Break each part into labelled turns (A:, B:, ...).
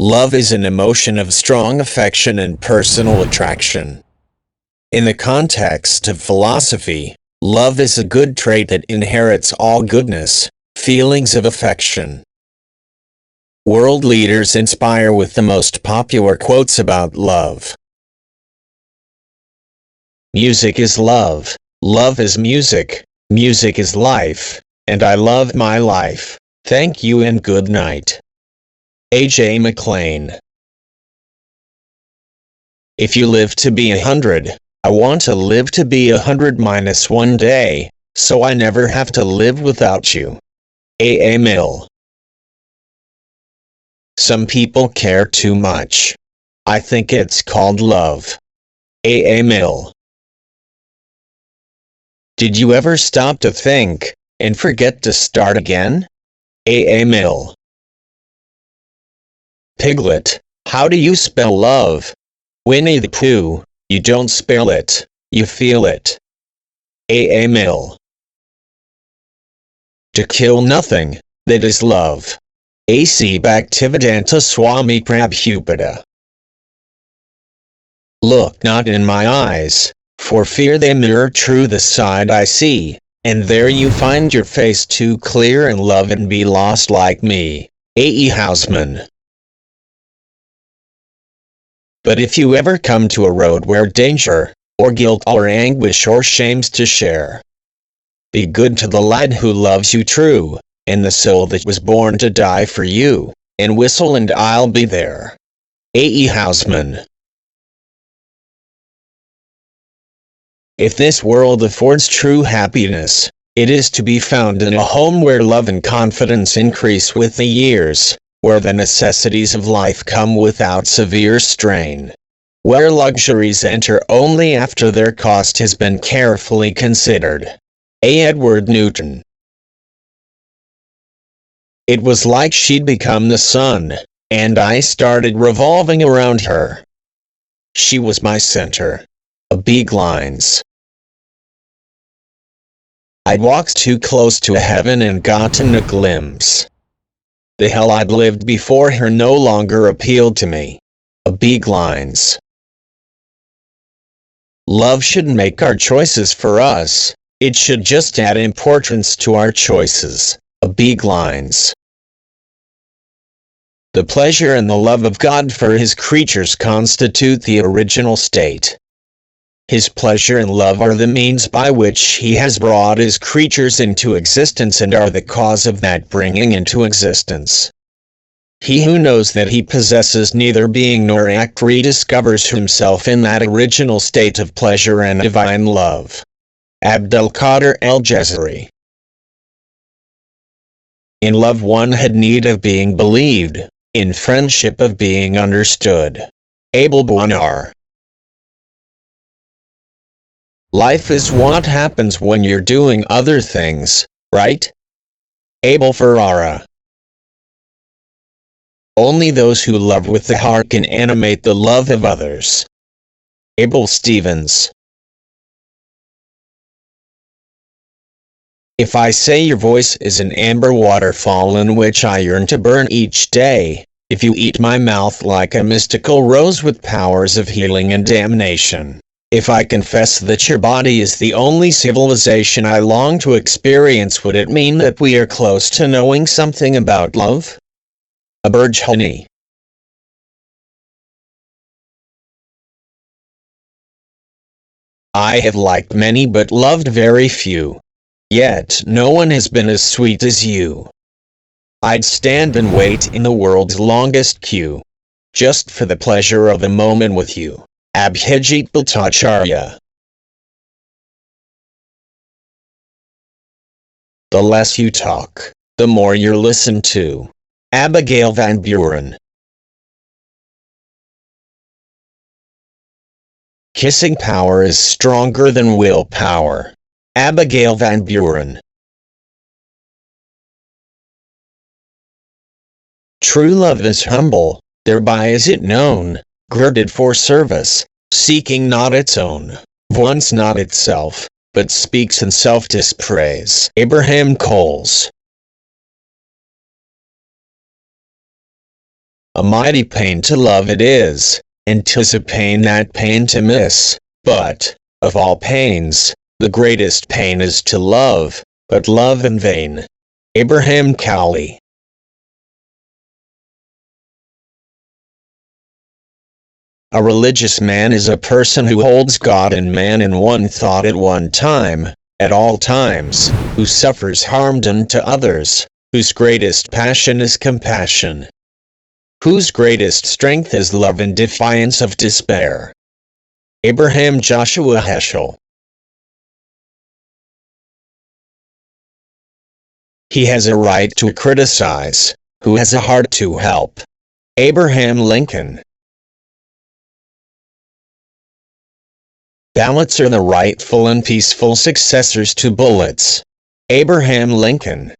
A: Love is an emotion of strong affection and personal attraction. In the context of philosophy, love is a good trait that inherits all goodness, feelings of affection. World leaders inspire with the most popular quotes about love. Music is love, love is music, music is life, and I love my life. Thank you and good night. A.J. McLean. If you live to be 100, I want to live to be 100 minus 1 day, so I never have to live without you. A. Milne. Some people care too much. I think it's called love. A. Milne. Did you ever stop to think, and forget to start again? A. Milne. Piglet, how do you spell love? Winnie the Pooh, you don't spell it, you feel it. A. Milne. To kill nothing, that is love. A.C. Bhaktivedanta Swami Prabhupada. Look not in my eyes, for fear they mirror true the side I see, and there you find your face too clear and love and be lost like me. A.E. Houseman. But if you ever come to a road where danger, or guilt or anguish or shame's to share, be good to the lad who loves you true, and the soul that was born to die for you, and whistle and I'll be there. A.E. Houseman. If this world affords true happiness, it is to be found in a home where love and confidence increase with the years, where the necessities of life come without severe strain, where luxuries enter only after their cost has been carefully considered. A. Edward Newton. It was like she'd become the sun, and I started revolving around her. She was my center. A. Beglines. I'd walked too close to heaven and gotten a glimpse. The hell I'd lived before her no longer appealed to me. A. Beglines. Love shouldn't make our choices for us, it should just add importance to our choices. A. Beglines. The pleasure and the love of God for His creatures constitute the original state. His pleasure and love are the means by which He has brought His creatures into existence and are the cause of that bringing into existence. He who knows that he possesses neither being nor act rediscovers himself in that original state of pleasure and divine love. Abdulkader el-Jazari. In love one had need of being believed, in friendship of being understood. Abel Bonar. Life is what happens when you're doing other things, right? Abel Ferrara. Only those who love with the heart can animate the love of others. Abel Stevens. If I say your voice is an amber waterfall in which I yearn to burn each day, if you eat my mouth like a mystical rose with powers of healing and damnation, if I confess that your body is the only civilization I long to experience, would it mean that we are close to knowing something about love? A. Honey. I have liked many but loved very few. Yet no one has been as sweet as you. I'd stand and wait in the world's longest queue, just for the pleasure of a moment with you. Abhijit Bhattacharya. The less you talk, the more you're listened to. Abigail Van Buren. Kissing power is stronger than willpower. Abigail Van Buren. True love is humble, thereby is it known, girded for service, seeking not its own, wants not itself, but speaks in self-dispraise. Abraham Coles. A mighty pain to love it is, and 'tis a pain that pain to miss. But, of all pains, the greatest pain is to love, but love in vain. Abraham Cowley. A religious man is a person who holds God and man in one thought at one time, at all times, who suffers harm done to others, whose greatest passion is compassion, whose greatest strength is love in defiance of despair. Abraham Joshua Heschel. He has a right to criticize, who has a heart to help. Abraham Lincoln. Ballots are the rightful and peaceful successors to bullets. Abraham Lincoln.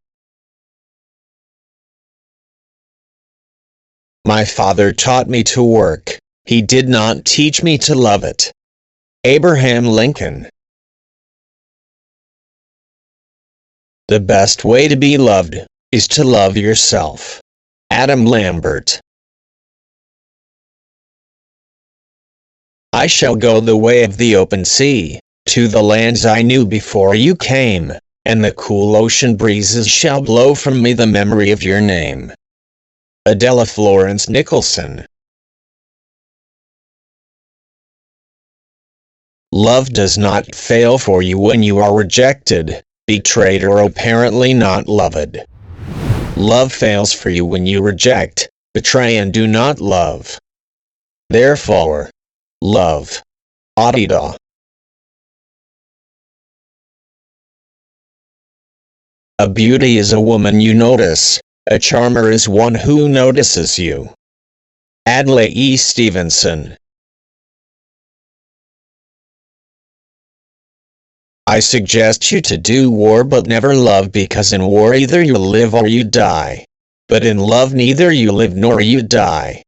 A: My father taught me to work, he did not teach me to love it. Abraham Lincoln. The best way to be loved is to love yourself. Adam Lambert. I shall go the way of the open sea, to the lands I knew before you came, and the cool ocean breezes shall blow from me the memory of your name. Adela Florence Nicholson. Love does not fail for you when you are rejected, betrayed, or apparently not loved. Love fails for you when you reject, betray, and do not love. Therefore, love. Adida. A beauty is a woman you notice, a charmer is one who notices you. Adlai E. Stevenson. I suggest you to do war but never love, because in war either you live or you die. But in love neither you live nor you die.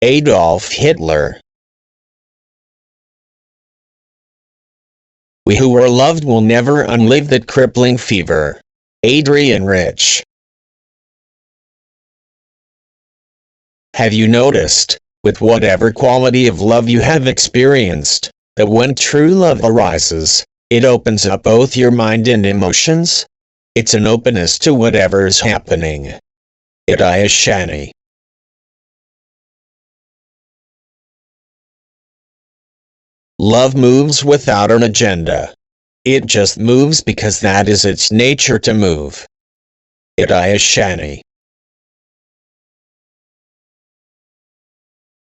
A: Adolf Hitler. We who are loved will never unlive that crippling fever. Adrian Rich. Have you noticed, with whatever quality of love you have experienced, that when true love arises, it opens up both your mind and emotions? It's an openness to whatever is happening. Idaya Shani. Love moves without an agenda. It just moves because that is its nature to move. Idaya Shani.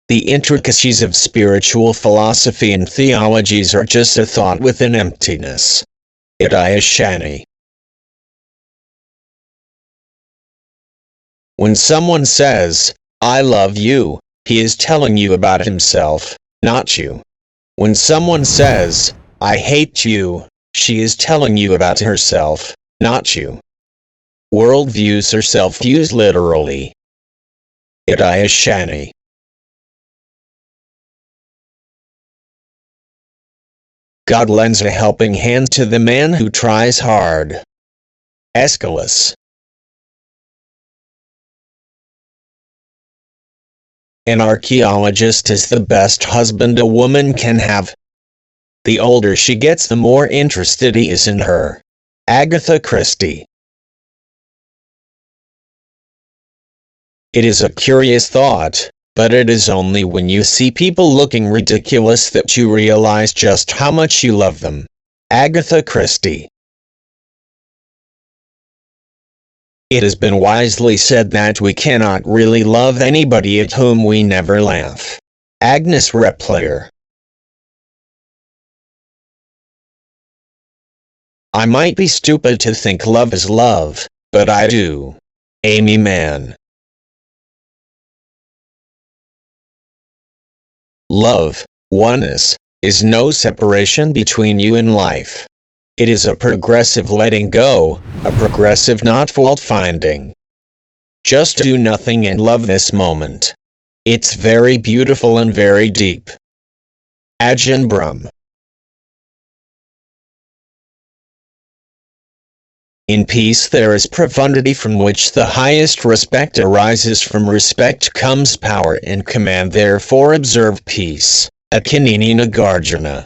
A: The intricacies of spiritual philosophy and theologies are just a thought within emptiness. Idaya Shani. When someone says, I love you, he is telling you about himself, not you. When someone says, I hate you, she is telling you about herself, not you. Worldviews are self-views literally. Idaya Shani. God lends a helping hand to the man who tries hard. Aeschylus. An archaeologist is the best husband a woman can have. The older she gets, the more interested he is in her. Agatha Christie. It is a curious thought, but it is only when you see people looking ridiculous that you realize just how much you love them. Agatha Christie. It has been wisely said that we cannot really love anybody at whom we never laugh. Agnes Repplier. I might be stupid to think love is love, but I do. Amy Mann. Love, oneness, is no separation between you and life. It is a progressive letting go, a progressive not fault-finding. Just do nothing and love this moment. It's very beautiful and very deep. Ajahn Brahm. In peace there is profundity, from which the highest respect arises. From respect comes power and command. Therefore observe peace. Akinini Nagarjuna.